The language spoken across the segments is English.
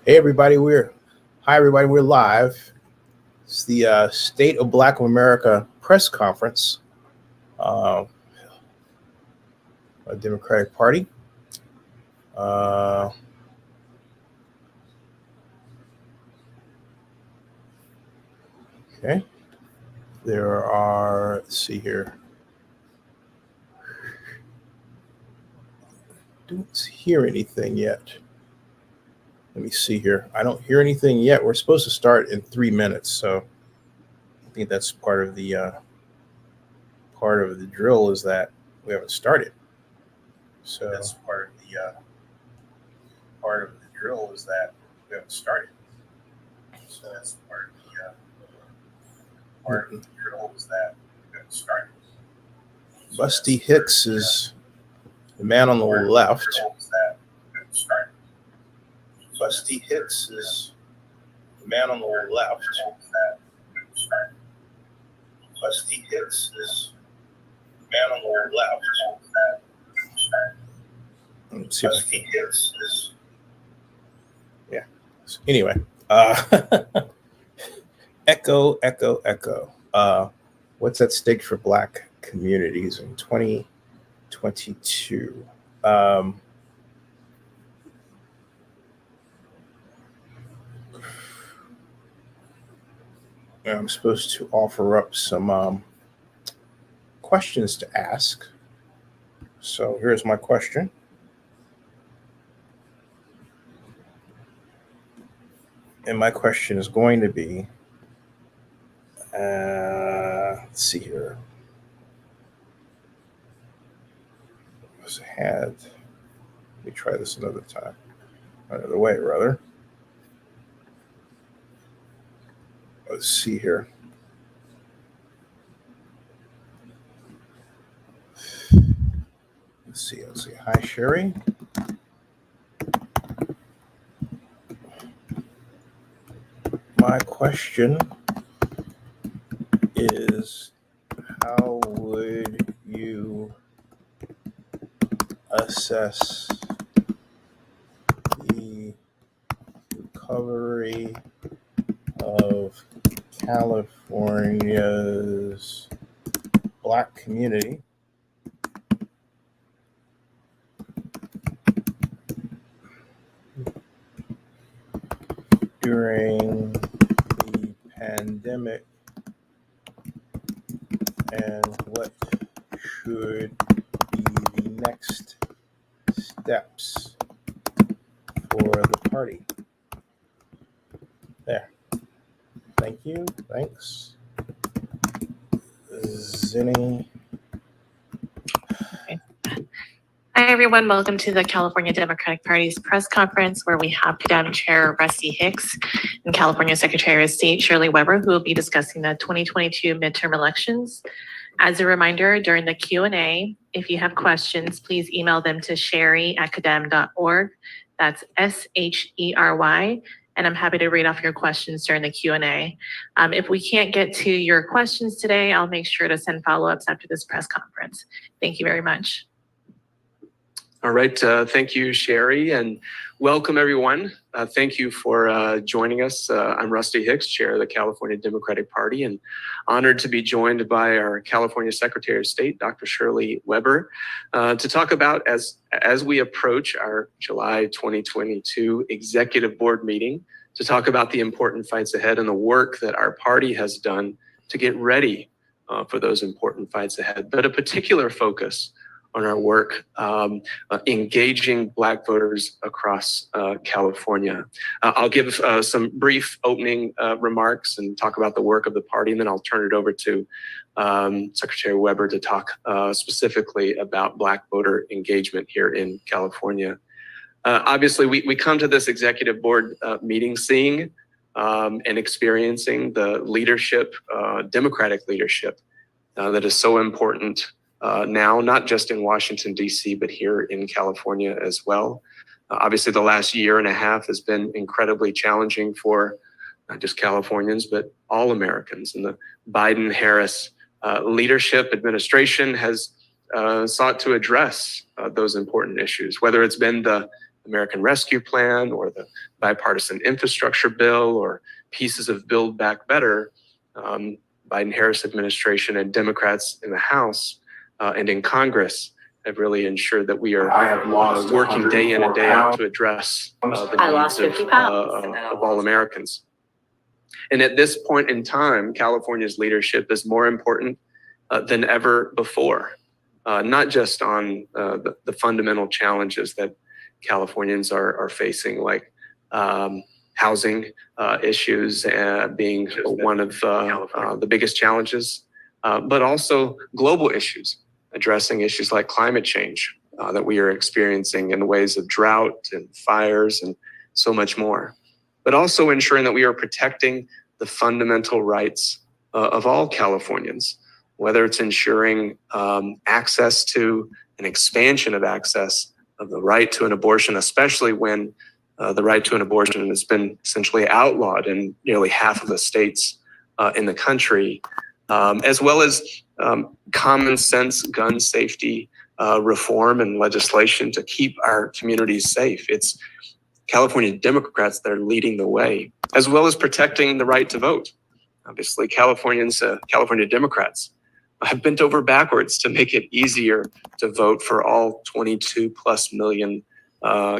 Hey everybody, we're live. It's the State of Black America press conference, uh, a Democratic Party. Uh, okay, there are. Let's see here. Don't hear anything yet. Let me see here. I don't hear anything yet. We're supposed to start in 3 minutes, so I think that's part of the drill is that we haven't started. So that's part of the drill is that we haven't started. So that's part of the drill is that we haven't started. Busty Hicks is the man on the left. Busty Hicks is the man on the left. Busty Hicks is the man on the left. Let's see Busty Hicks is. Yeah. So anyway, echo. What's at stake for Black communities in 2022? I'm supposed to offer up some questions to ask. So here's my question. And my question is going to be, let's see here. Let me try this another time. Another way, rather. Let's see here. Let's see. Hi, Sherry. My question is, how would you assess the recovery of California's Black community during the pandemic, and what should be the next steps for the party? There. Thank you. Thanks. Zinni. Hi, everyone. Welcome to the California Democratic Party's press conference, where we have CDEM Chair Rusty Hicks and California Secretary of State Shirley Weber, who will be discussing the 2022 midterm elections. As a reminder, during the Q&A, if you have questions, please email them to sherry@cadem.org. That's SHERY. And I'm happy to read off your questions during the Q&A. If we can't get to your questions today, I'll make sure to send follow-ups after this press conference. Thank you very much. All right, thank you, Sherry, and welcome everyone. Thank you for joining us. I'm Rusty Hicks, Chair of the California Democratic Party, and honored to be joined by our California Secretary of State, Dr. Shirley Weber, to talk about, as we approach our July 2022 Executive Board meeting, to talk about the important fights ahead and the work that our party has done to get ready for those important fights ahead, but a particular focus on our work engaging Black voters across California. I'll give some brief opening remarks and talk about the work of the party, and then I'll turn it over to Secretary Weber to talk specifically about Black voter engagement here in California. Obviously, we come to this executive board meeting seeing and experiencing the leadership, Democratic leadership, that is so important now, not just in Washington, D.C., but here in California as well. Obviously, the last year and a half has been incredibly challenging for not just Californians, but all Americans. And the Biden-Harris leadership administration has sought to address those important issues, whether it's been the American Rescue Plan or the bipartisan infrastructure bill or pieces of Build Back Better, Biden-Harris administration and Democrats in the House and in Congress have really ensured that we are working day in and day out to address the needs of all Americans. And at this point in time, California's leadership is more important than ever before, not just on the fundamental challenges that Californians are facing, like housing issues being one of the biggest challenges, but also global issues, addressing issues like climate change that we are experiencing in the ways of drought and fires and so much more, but also ensuring that we are protecting the fundamental rights of all Californians, whether it's ensuring access to an expansion of access of the right to an abortion, especially when the right to an abortion has been essentially outlawed in nearly half of the states in the country, as well as common sense gun safety reform and legislation to keep our communities safe. It's California Democrats that are leading the way, as well as protecting the right to vote. Obviously, California Democrats have bent over backwards to make it easier to vote for all 22 plus million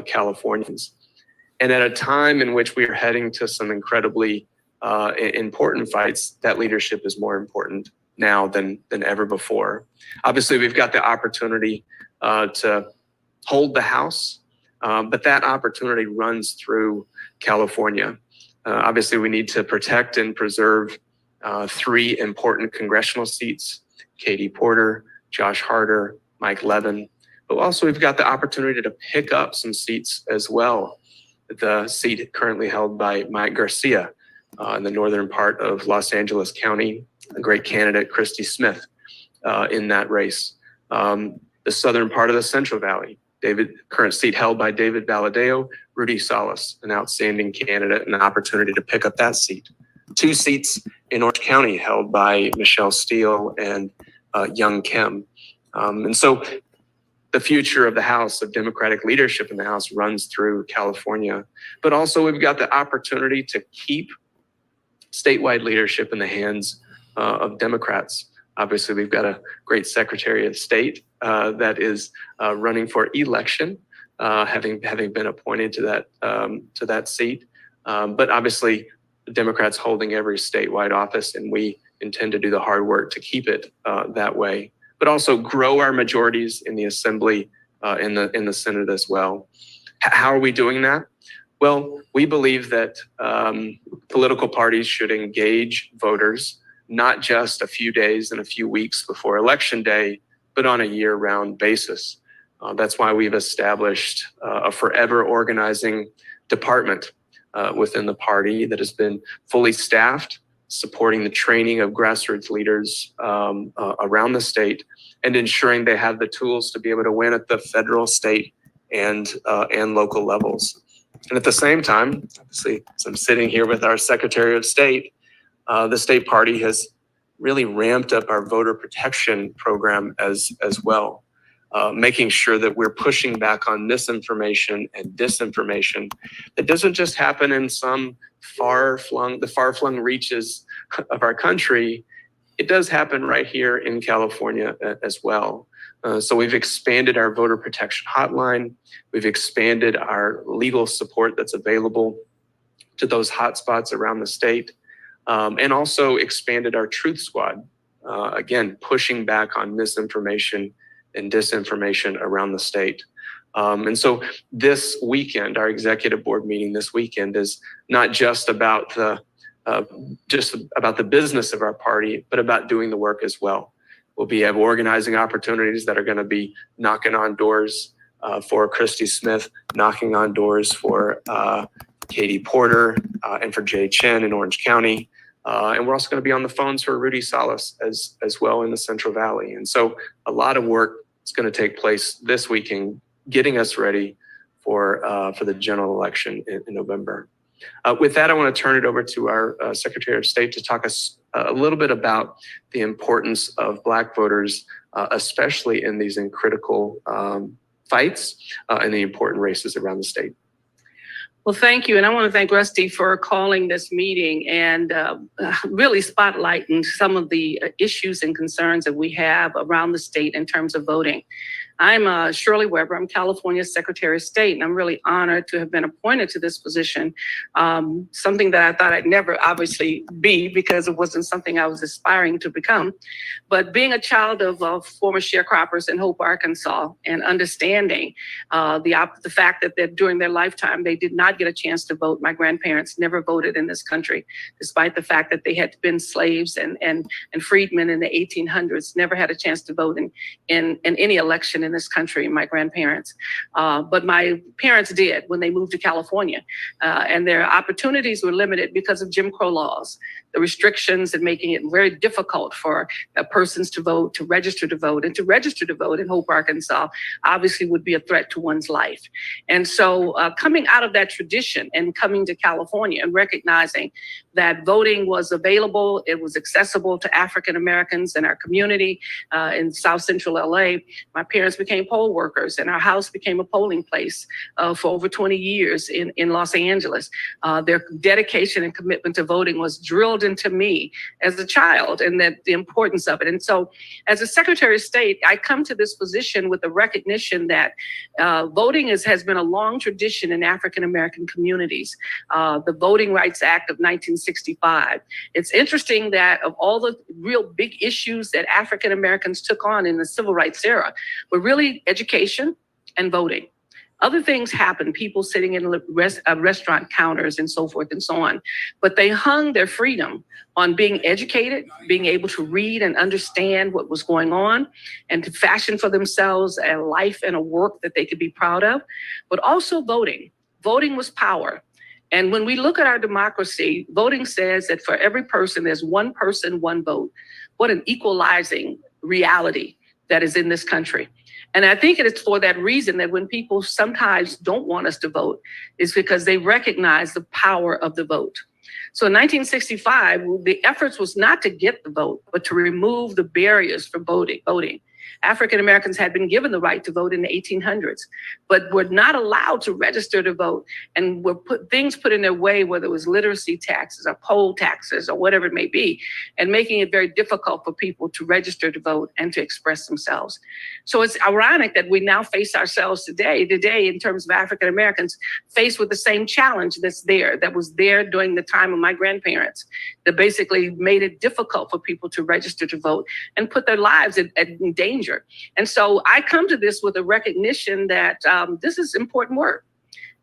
Californians. And at a time in which we are heading to some incredibly important fights, that leadership is more important now than ever before. Obviously, we've got the opportunity to hold the House, but that opportunity runs through California. Obviously, we need to protect and preserve 3 important congressional seats: Katie Porter, Josh Harder, Mike Levin. But also, we've got the opportunity to pick up some seats as well. The seat currently held by Mike Garcia in the northern part of Los Angeles County, a great candidate, Christy Smith, in that race. The southern part of the Central Valley, current seat held by David Valadeo, Rudy Salas, an outstanding candidate, and an opportunity to pick up that seat. 2 seats in Orange County held by Michelle Steele and Young Kim. And so the future of the House, of Democratic leadership in the House, runs through California. But also we've got the opportunity to keep statewide leadership in the hands of Democrats. Obviously, we've got a great Secretary of State that is running for election, having been appointed to that seat. But obviously, the Democrats holding every statewide office, and we intend to do the hard work to keep it that way. But also grow our majorities in the Assembly, in the Senate as well. How are we doing that? Well, we believe that political parties should engage voters not just a few days and a few weeks before Election Day, but on a year-round basis. That's why we've established a forever organizing department within the party that has been fully staffed, supporting the training of grassroots leaders around the state, and ensuring they have the tools to be able to win at the federal, state, and local levels. And at the same time, obviously, as I'm sitting here with our Secretary of State, the state party has really ramped up our voter protection program as well, making sure that we're pushing back on misinformation and disinformation that doesn't just happen in some far-flung reaches of our country. It does happen right here in California as well. So we've expanded our voter protection hotline. We've expanded our legal support that's available to those hotspots around the state, and also expanded our Truth Squad, again, pushing back on misinformation and disinformation around the state. And so this weekend, our executive board meeting this weekend is not just about the business of our party, but about doing the work as well. We'll have organizing opportunities that are going to be knocking on doors for Christy Smith, knocking on doors for Katie Porter and for Jay Chen in Orange County. And we're also going to be on the phones for Rudy Salas as well in the Central Valley. And so a lot of work is going to take place this weekend, getting us ready for the general election in November. With that, I want to turn it over to our Secretary of State to talk us a little bit about the importance of Black voters, especially in these critical fights and the important races around the state. Well, thank you. And I want to thank Rusty for calling this meeting and really spotlighting some of the issues and concerns that we have around the state in terms of voting. I'm Shirley Weber. I'm California's Secretary of State, and I'm really honored to have been appointed to this position, something that I thought I'd never obviously be because it wasn't something I was aspiring to become. But being a child of former sharecroppers in Hope, Arkansas, and understanding the fact that during their lifetime, they did not get a chance to vote. My grandparents never voted in this country, despite the fact that they had been slaves and freedmen in the 1800s, never had a chance to vote in any election in this country, my grandparents. But my parents did when they moved to California. And their opportunities were limited because of Jim Crow laws, the restrictions and making it very difficult for persons to vote, to register to vote. And to register to vote in Hope, Arkansas, obviously would be a threat to one's life. And so coming out of that tradition and coming to California and recognizing that voting was available, it was accessible to African Americans in our community in South Central LA. My parents became poll workers, and our house became a polling place for over 20 years in Los Angeles. Their dedication and commitment to voting was drilled into me as a child, and that the importance of it. And so as a Secretary of State, I come to this position with the recognition that voting has been a long tradition in African American communities. The Voting Rights Act of 1965. It's interesting that of all the real big issues that African Americans took on in the civil rights era were really education and voting. Other things happened, people sitting in restaurant counters and so forth and so on. But they hung their freedom on being educated, being able to read and understand what was going on, and to fashion for themselves a life and a work that they could be proud of, but also voting. Voting was power. And when we look at our democracy, voting says that for every person, there's one person, one vote. What an equalizing reality that is in this country. And I think it is for that reason that when people sometimes don't want us to vote, is because they recognize the power of the vote. So in 1965, the efforts was not to get the vote, but to remove the barriers for voting. African Americans had been given the right to vote in the 1800s, but were not allowed to register to vote, and were things put in their way, whether it was literacy taxes or poll taxes or whatever it may be, and making it very difficult for people to register to vote and to express themselves. So it's ironic that we now face ourselves today in terms of African Americans faced with the same challenge that was there during the time of my grandparents, that basically made it difficult for people to register to vote and put their lives in danger. And so I come to this with a recognition that this is important work.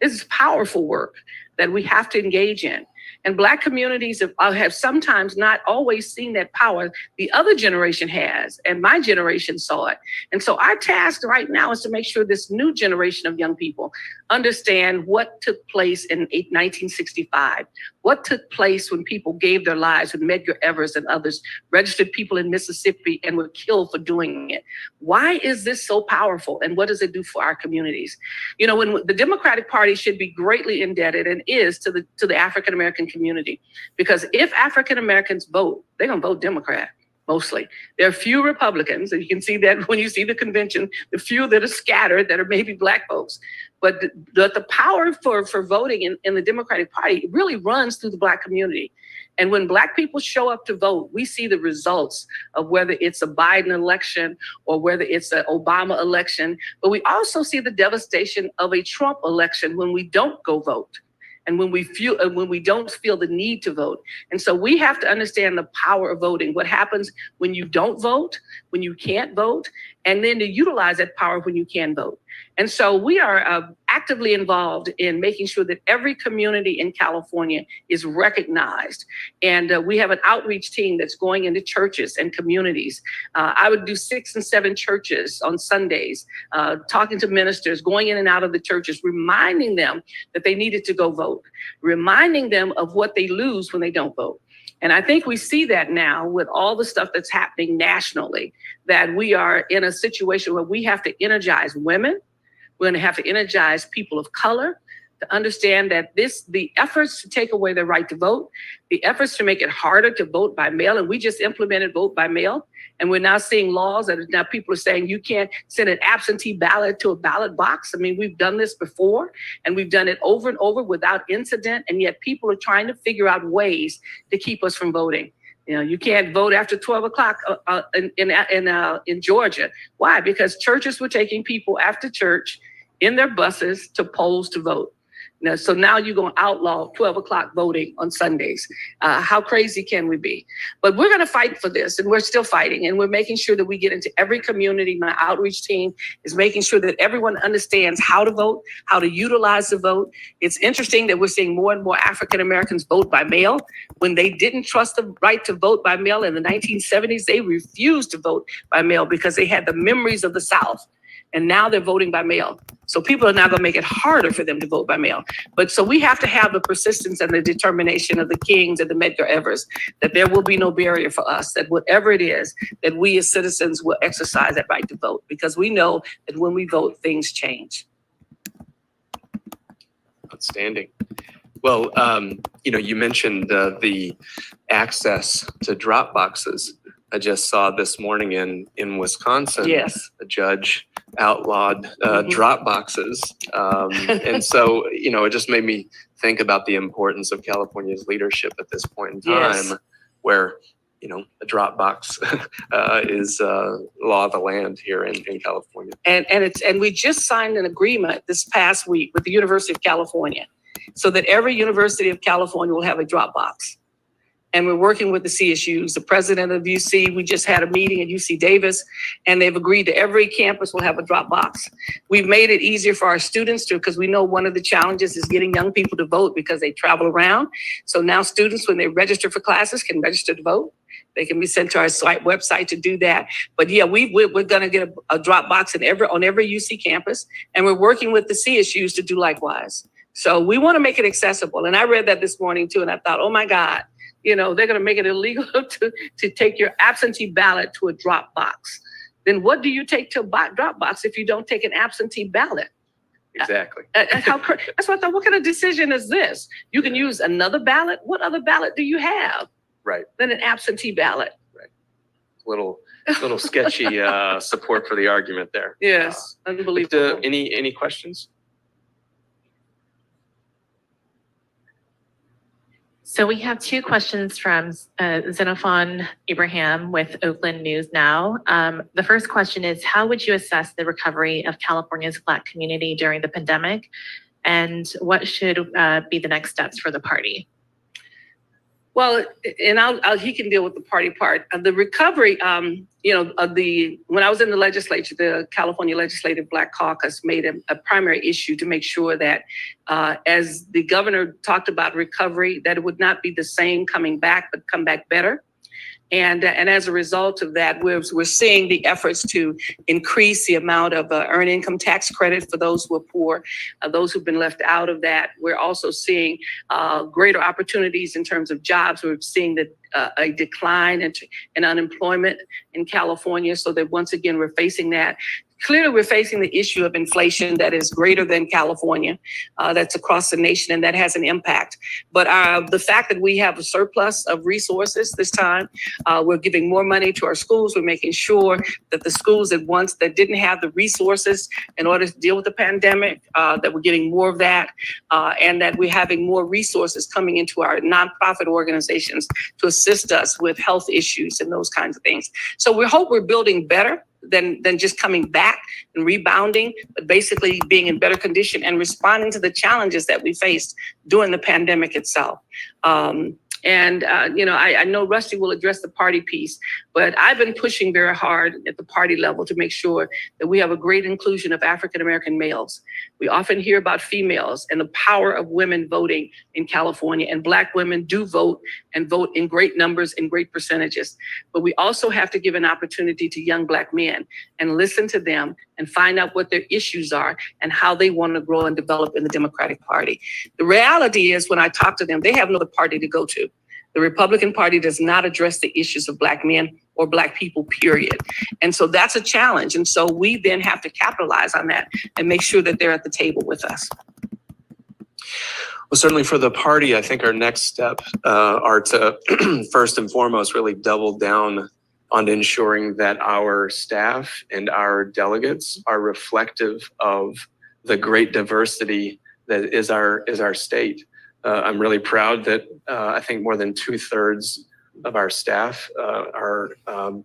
This is powerful work that we have to engage in. And Black communities have sometimes not always seen that power. The other generation has, and my generation saw it. And so our task right now is to make sure this new generation of young people understand what took place in 1965, what took place when people gave their lives, when Medgar Evers and others registered people in Mississippi and were killed for doing it. Why is this so powerful, and what does it do for our communities? You know, when the Democratic Party should be greatly indebted, and is, to the African American community, because if African Americans vote, they're gonna vote Democrat. Mostly. There are few Republicans, and you can see that when you see the convention, the few that are scattered that are maybe Black folks. But the power for voting in the Democratic Party really runs through the Black community. And when Black people show up to vote, we see the results of whether it's a Biden election or whether it's an Obama election. But we also see the devastation of a Trump election when we don't go vote, and when we don't feel the need to vote. And so we have to understand the power of voting, what happens when you don't vote, when you can't vote, and then to utilize that power when you can vote. And so we are actively involved in making sure that every community in California is recognized. And we have an outreach team that's going into churches and communities. I would do 6 and 7 churches on Sundays, talking to ministers, going in and out of the churches, reminding them that they needed to go vote, reminding them of what they lose when they don't vote. And I think we see that now with all the stuff that's happening nationally, that we are in a situation where we have to energize women. We're going to have to energize people of color. to understand that the efforts to take away their right to vote, the efforts to make it harder to vote by mail, and we just implemented vote by mail, and we're now seeing laws that now people are saying you can't send an absentee ballot to a ballot box. I mean, we've done this before, and we've done it over and over without incident, and yet people are trying to figure out ways to keep us from voting. You know, you can't vote after 12 o'clock in Georgia. Why? Because churches were taking people after church in their buses to polls to vote. Now, so now you're going to outlaw 12 o'clock voting on Sundays. How crazy can we be? But we're going to fight for this, and we're still fighting, and we're making sure that we get into every community. My outreach team is making sure that everyone understands how to vote, how to utilize the vote. It's interesting that we're seeing more and more African Americans vote by mail. When they didn't trust the right to vote by mail in the 1970s, they refused to vote by mail because they had the memories of the South. And now they're voting by mail. So people are now going to make it harder for them to vote by mail. But so we have to have the persistence and the determination of the Kings and the Medgar Evers that there will be no barrier for us, that whatever it is, that we as citizens will exercise that right to vote, because we know that when we vote, things change. Outstanding. Well, you mentioned the access to drop boxes. I just saw this morning in Wisconsin, Yes. a judge outlawed drop boxes. And so, it just made me think about the importance of California's leadership at this point in time, Yes. where, a drop box is law of the land here in California. And we just signed an agreement this past week with the University of California so that every University of California will have a drop box. And we're working with the CSUs, the president of UC. We just had a meeting at UC Davis, and they've agreed to every campus will have a drop box. We've made it easier for our students to, because we know one of the challenges is getting young people to vote because they travel around. So now students, when they register for classes, can register to vote. They can be sent to our website to do that. But yeah, we're going to get a drop box on every UC campus, and we're working with the CSUs to do likewise. So we want to make it accessible. And I read that this morning too, and I thought, oh my God. They're going to make it illegal to take your absentee ballot to a drop box. Then what do you take to a drop box if you don't take an absentee ballot? Exactly. That's what I thought. What kind of decision is this? You can use another ballot. What other ballot do you have? Right. Than an absentee ballot. Right. Little sketchy support for the argument there. Yes. Unbelievable. Any questions? So we have two questions from Xenophon Abraham with Oakland News Now. The first question is, how would you assess the recovery of California's Black community during the pandemic? And what should be the next steps for the party? Well, and he can deal with the party part. The recovery, when I was in the legislature, the California Legislative Black Caucus made a primary issue to make sure that as the governor talked about recovery, that it would not be the same coming back, but come back better. And as a result of that, we're seeing the efforts to increase the amount of earned income tax credit for those who are poor, those who've been left out of that. We're also seeing greater opportunities in terms of jobs. We're seeing a decline in unemployment in California, so that once again, we're facing that. Clearly, we're facing the issue of inflation that is greater than California, that's across the nation, and that has an impact. But the fact that we have a surplus of resources this time, we're giving more money to our schools. We're making sure that the schools that didn't have the resources in order to deal with the pandemic, that we're getting more of that, and that we're having more resources coming into our nonprofit organizations to assist us with health issues and those kinds of things. So we hope we're building better than just coming back and rebounding, but basically being in better condition and responding to the challenges that we faced during the pandemic itself. I know Rusty will address the party piece, but I've been pushing very hard at the party level to make sure that we have a great inclusion of African-American males. We often hear about females and the power of women voting in California, and Black women do vote and vote in great numbers and great percentages. But we also have to give an opportunity to young Black men and listen to them and find out what their issues are and how they want to grow and develop in the Democratic Party. The reality is, when I talk to them, they have no other party to go to. The Republican Party does not address the issues of Black men or Black people, period. And so that's a challenge. And so we then have to capitalize on that and make sure that they're at the table with us. Well, certainly for the party, I think our next step are to first and foremost really double down on ensuring that our staff and our delegates are reflective of the great diversity that is our state. I'm really proud that I think more than 2/3 of our staff are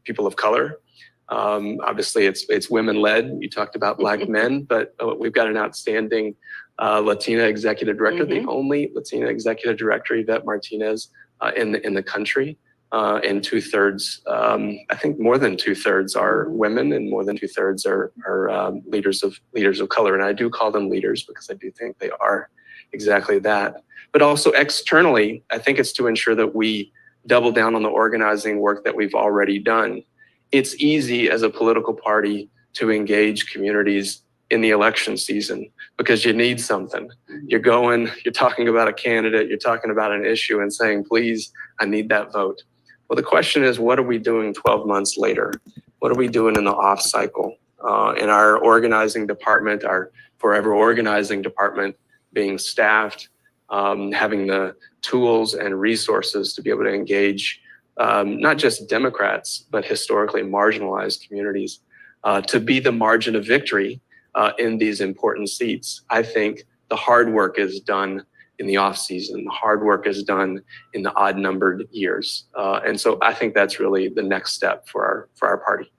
people of color. Obviously, it's women-led. You talked about Black men, but we've got an outstanding Latina executive director, the only Latina executive director, Yvette Martinez, in the country. And 2/3, I think more than 2/3 are women, and more than 2/3 are leaders of color. And I do call them leaders because I do think they are exactly that. But also externally, I think it's to ensure that we double down on the organizing work that we've already done. It's easy as a political party to engage communities in the election season because you need something. You're talking about a candidate, you're talking about an issue and saying, please, I need that vote. Well, the question is, what are we doing 12 months later? What are we doing in the off cycle? In our organizing department, our forever organizing department being staffed, having the tools and resources to be able to engage not just Democrats, but historically marginalized communities to be the margin of victory in these important seats. I think the hard work is done in the off season. The hard work is done in the odd numbered years. And so I think that's really the next step for our party.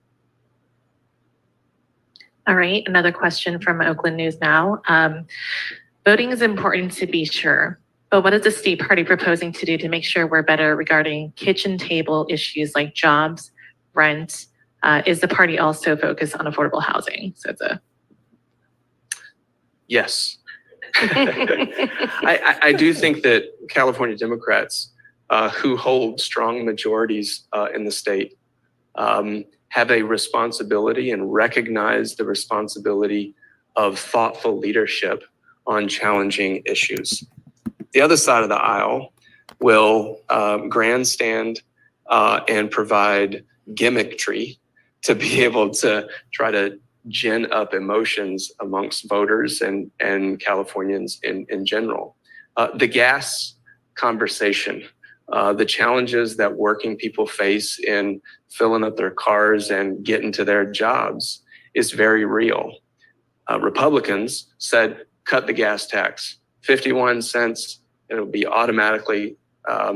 All right, another question from Oakland News Now. Voting is important to be sure, but what is the state party proposing to do to make sure we're better regarding kitchen table issues like jobs, rent? Is the party also focused on affordable housing? So it's a yes. I do think that California Democrats who hold strong majorities in the state have a responsibility and recognize the responsibility of thoughtful leadership on challenging issues. The other side of the aisle will grandstand and provide gimmickry to be able to try to gin up emotions amongst voters and Californians in general. The gas conversation, the challenges that working people face in filling up their cars and getting to their jobs is very real. Republicans said, cut the gas tax, 51 cents, it'll be automatically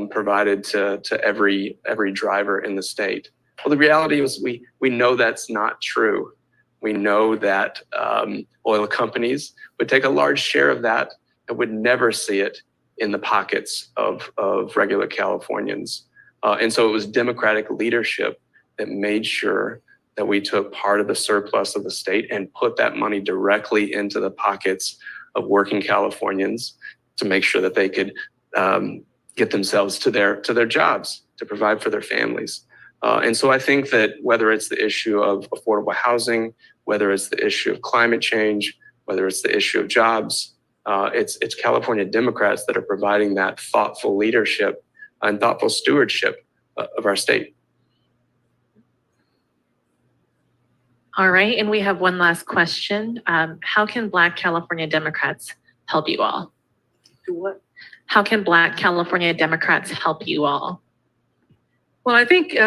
provided to every driver in the state. Well, the reality is we know that's not true. We know that oil companies would take a large share of that and would never see it in the pockets of regular Californians. And so it was Democratic leadership that made sure that we took part of the surplus of the state and put that money directly into the pockets of working Californians to make sure that they could get themselves to their jobs, to provide for their families. And so I think that whether it's the issue of affordable housing, whether it's the issue of climate change, whether it's the issue of jobs, it's California Democrats that are providing that thoughtful leadership and thoughtful stewardship of our state. all right, and we have one last question. How can Black California Democrats help you all? Do what? How can Black California Democrats help you all? Well, I think,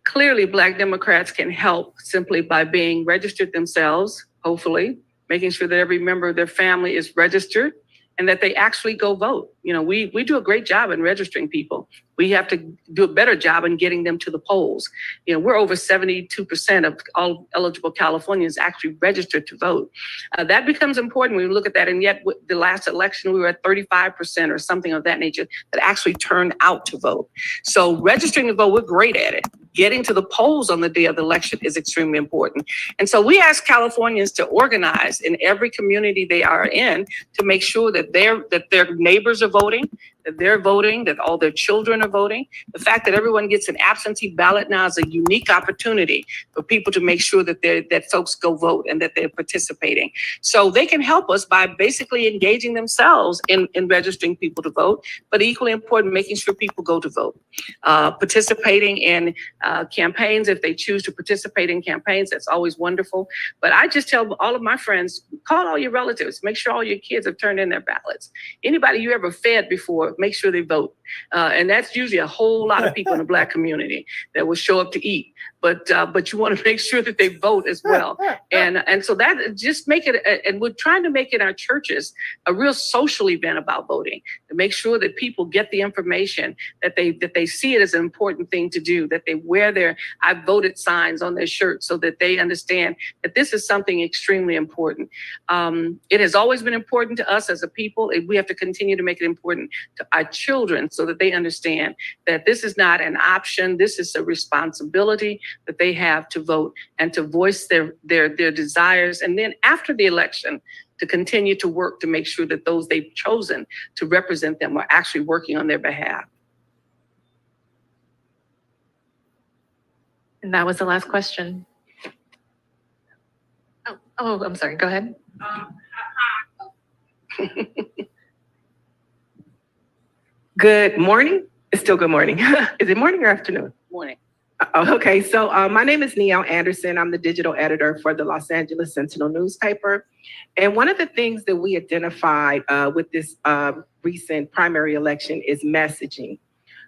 clearly Black Democrats can help simply by being registered themselves, hopefully, making sure that every member of their family is registered and that they actually go vote. We do a great job in registering people. We have to do a better job in getting them to the polls. We're over 72% of all eligible Californians actually registered to vote. That becomes important when we look at that. And yet with the last election, we were at 35% or something of that nature that actually turned out to vote. So registering to vote, we're great at it. Getting to the polls on the day of the election is extremely important. And so we ask Californians to organize in every community they are in to make sure that their neighbors are voting, that they're voting, that all their children are voting. The fact that everyone gets an absentee ballot now is a unique opportunity for people to make sure that folks go vote and that they're participating. So they can help us by basically engaging themselves in registering people to vote, but equally important, making sure people go to vote. Participating in campaigns, if they choose to participate in campaigns, that's always wonderful. But I just tell all of my friends, call all your relatives, make sure all your kids have turned in their ballots. ballots. Anybody you ever fed before, make sure they vote. And that's usually a whole lot of people in the Black community that will show up to eat. But you want to make sure that they vote as well. And so that just make it, and we're trying to make it our churches a real social event about voting, to make sure that people get the information, that they see it as an important thing to do, that they wear their "I voted" signs on their shirt so that they understand that this is something extremely important. It has always been important to us as a people. We have to continue to make it important to our children so that they understand that this is not an option. This is a responsibility that they have to vote and to voice their desires. And then after the election, to continue to work to make sure that those they've chosen to represent them are actually working on their behalf. And that was the last question. Oh, I'm sorry. Go ahead. Good morning. It's still good morning. Is it morning or afternoon? Morning. Oh, okay. So my name is Neil Anderson. I'm the digital editor for the Los Angeles Sentinel newspaper. And one of the things that we identified with this recent primary election is messaging.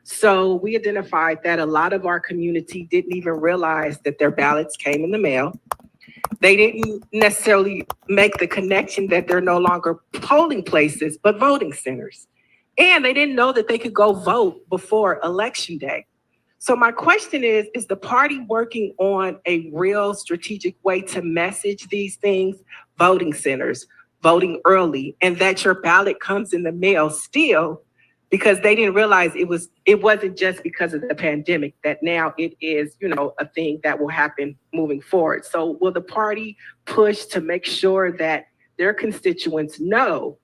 So we identified that a lot of our community didn't even realize that their ballots came in the mail. They didn't necessarily make the connection that they're no longer polling places, but voting centers. And they didn't know that they could go vote before Election Day. So my question is the party working on a real strategic way to message these things, voting centers, voting early, and that your ballot comes in the mail still, because they didn't realize it wasn't just because of the pandemic, that now it is, a thing that will happen moving forward. So will the party push to make sure that their constituents know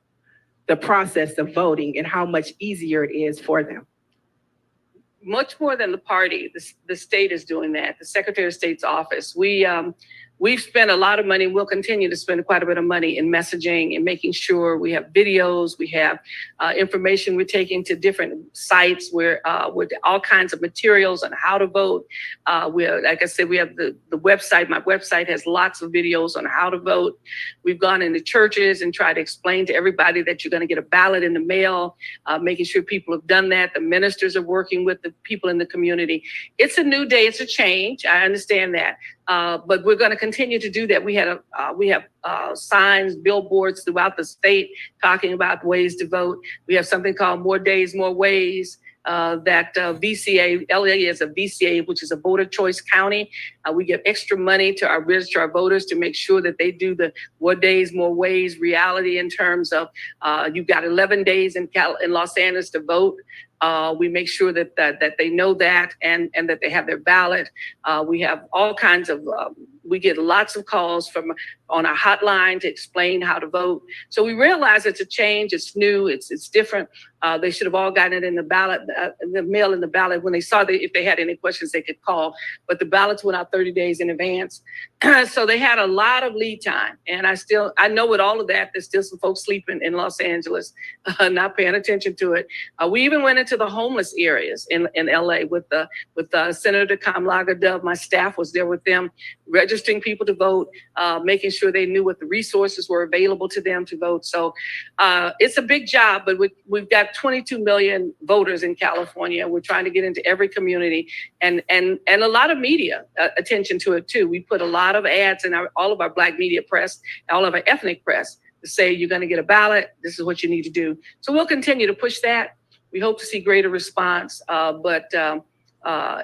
the process of voting and how much easier it is for them? Much more than the party, the state is doing that. The Secretary of State's office. We've spent a lot of money. We'll continue to spend quite a bit of money in messaging and making sure we have videos, we have information we're taking to different sites where with all kinds of materials on how to vote. Like I said, we have the website. My website has lots of videos on how to vote. We've gone into churches and tried to explain to everybody that you're going to get a ballot in the mail, making sure people have done that. The ministers are working with the people in the community. It's a new day. It's a change. I understand that. But we're going to continue to do that. We have signs, billboards throughout the state talking about ways to vote. We have something called More Days, More Ways. That VCA, LA is a VCA, which is a voter choice county. We give extra money to our registrar voters to make sure that they do the More Days, More Ways reality in terms of you've got 11 days in Los Angeles to vote. We make sure that they know that and that they have their ballot. We have all kinds of, we get lots of calls on our hotline to explain how to vote. So we realize it's a change, it's new, it's different. They should have all gotten it in the ballot, the mail in the ballot when they saw that if they had any questions they could call, but the ballots went out 30 days in advance. So they had a lot of lead time. And I know with all of that, there's still some folks sleeping in Los Angeles, not paying attention to it. We even went into the homeless areas in LA with Senator Kamlaga Dove. My staff was there with them, registering people to vote, making sure they knew what the resources were available to them to vote. So it's a big job, but we've got 22 million voters in California. We're trying to get into every community and a lot of media attention to it too. We put a lot of ads in all of our Black media press, all of our ethnic press to say, you're going to get a ballot. This is what you need to do. So we'll continue to push that. We hope to see greater response, but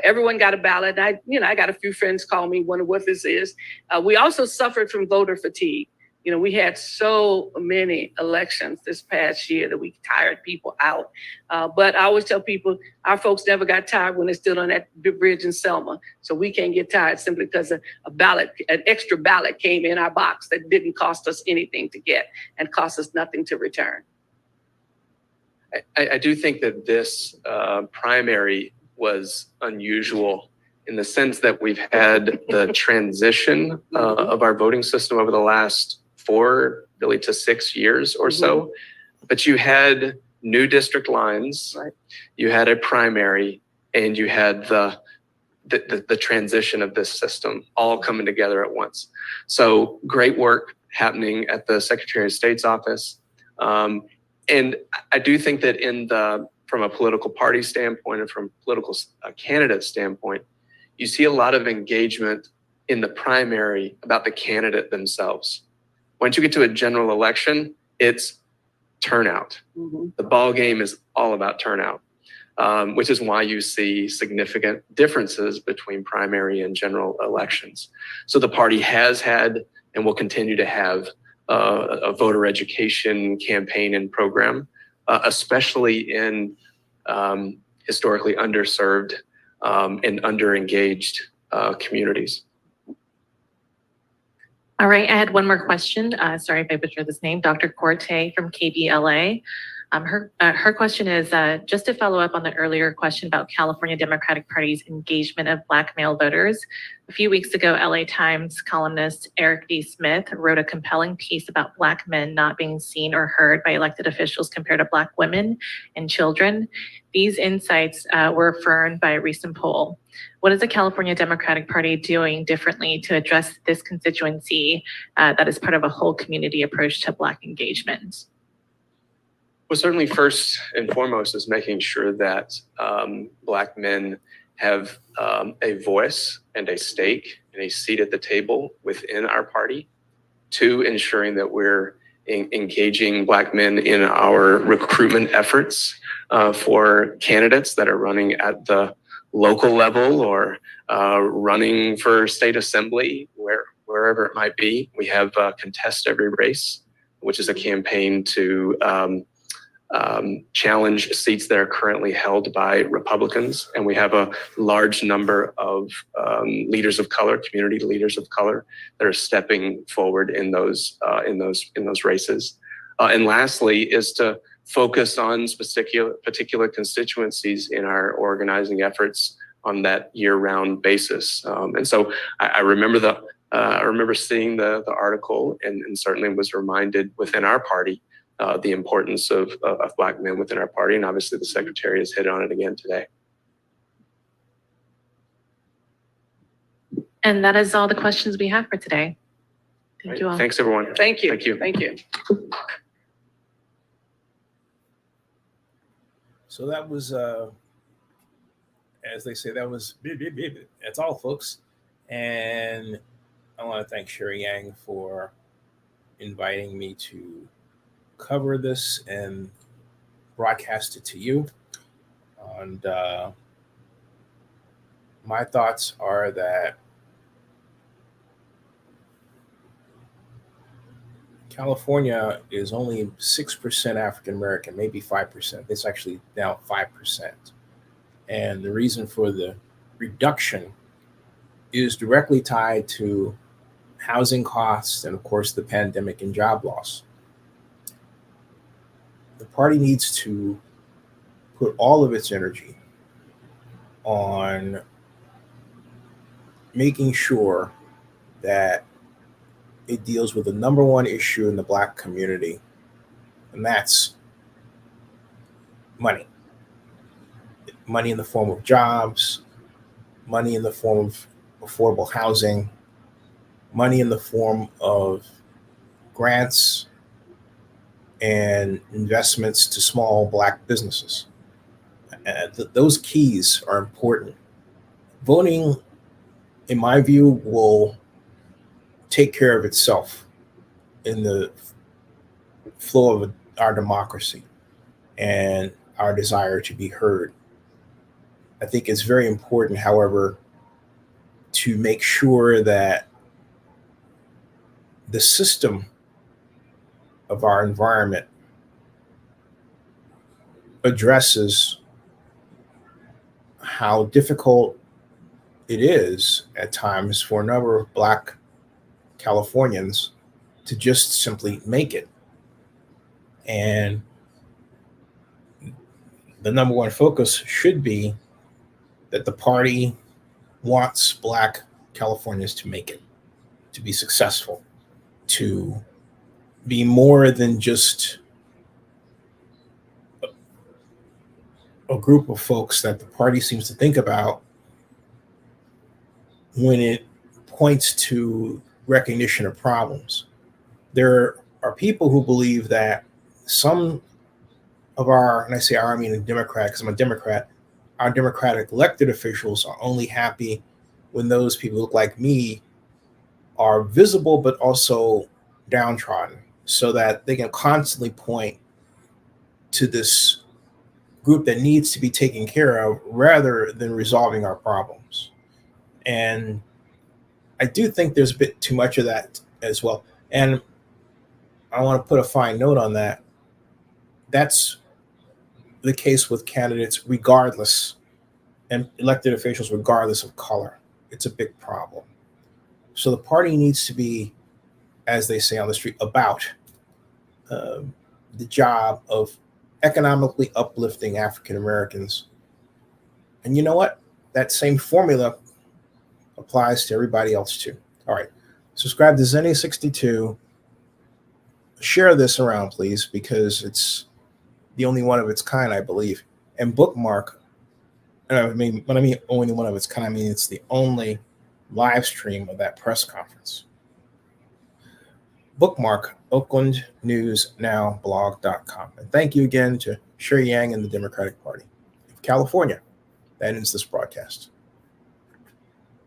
everyone got a ballot. I got a few friends call me, wonder what this is. We also suffered from voter fatigue. We had so many elections this past year that we tired people out. But I always tell people, our folks never got tired when they stood on that bridge in Selma. So we can't get tired simply because an extra ballot came in our box that didn't cost us anything to get and cost us nothing to return. I do think that this primary was unusual in the sense that we've had the transition of our voting system over the last 4 really to 6 years or so. But you had new district lines, right? You had a primary, and you had the transition of this system all coming together at once. So great work happening at the Secretary of State's office. And I do think that from a political party standpoint and from political candidate standpoint, you see a lot of engagement in the primary about the candidate themselves. Once you get to a general election, it's turnout. The ball game is all about turnout, which is why you see significant differences between primary and general elections. So the party has had and will continue to have a voter education campaign and program, especially in historically underserved and underengaged communities. All right, I had one more question. Sorry if I butchered this name, Dr. Corte from KBLA. Her question is just to follow up on the earlier question about California Democratic Party's engagement of Black male voters. A few weeks ago, LA Times columnist Eric D. Smith wrote a compelling piece about Black men not being seen or heard by elected officials compared to Black women and children. These insights were affirmed by a recent poll. What is the California Democratic Party doing differently to address this constituency that is part of a whole community approach to Black engagement? Well, certainly first and foremost is making sure that Black men have a voice and a stake and a seat at the table within our party. Two, ensuring that we're engaging Black men in our recruitment efforts for candidates that are running at the local level or running for state assembly, wherever it might be. We have Contest Every Race, which is a campaign to challenge seats that are currently held by Republicans. And we have a large number of leaders of color, community leaders of color, that are stepping forward in those races. And lastly is to focus on particular constituencies in our organizing efforts on that year-round basis. And so I remember seeing the article and certainly was reminded within our party the importance of Black men within our party. And obviously the Secretary has hit on it again today. And that is all the questions we have for today. Thank you all. Thanks, everyone. Thank you. Thank you. Thank you. So that was, as they say, that was, that's all, folks. And I want to thank Sherry Yang for inviting me to cover this and broadcast it to you. And my thoughts are that California is only 6% African American, maybe 5%. It's actually now 5%. And the reason for the reduction is directly tied to housing costs and, of course, the pandemic and job loss. The party needs to put all of its energy on making sure that it deals with the number one issue in the Black community, and that's money. Money in the form of jobs, money in the form of affordable housing, money in the form of grants and investments to small Black businesses. Those keys are important. Voting, in my view, will take care of itself in the flow of our democracy and our desire to be heard. I think it's very important, however, to make sure that the system of our environment addresses how difficult it is at times for a number of Black Californians to just simply make it. And the number one focus should be that the party wants Black Californians to make it, to be successful, to be more than just a group of folks that the party seems to think about when it points to recognition of problems. There are people who believe that some of our, and I say our, I mean a Democrat because I'm a Democrat, our Democratic elected officials are only happy when those people who look like me are visible but also downtrodden, so that they can constantly point to this group that needs to be taken care of rather than resolving our problems. And I do think there's a bit too much of that as well. And I want to put a fine note on that. That's the case with candidates regardless, and elected officials regardless of color. It's a big problem. So the party needs to be, as they say on the street, about the job of economically uplifting African Americans. And you know what? That same formula applies to everybody else too. All right. Subscribe to Zenny62. Share this around, please, because it's the only one of its kind, I believe. And bookmark. I mean, when I mean only one of its kind, I mean it's the only live stream of that press conference. Bookmark OaklandNewsNowBlog.com. And thank you again to Sherry Yang and the Democratic Party of California. That ends this broadcast.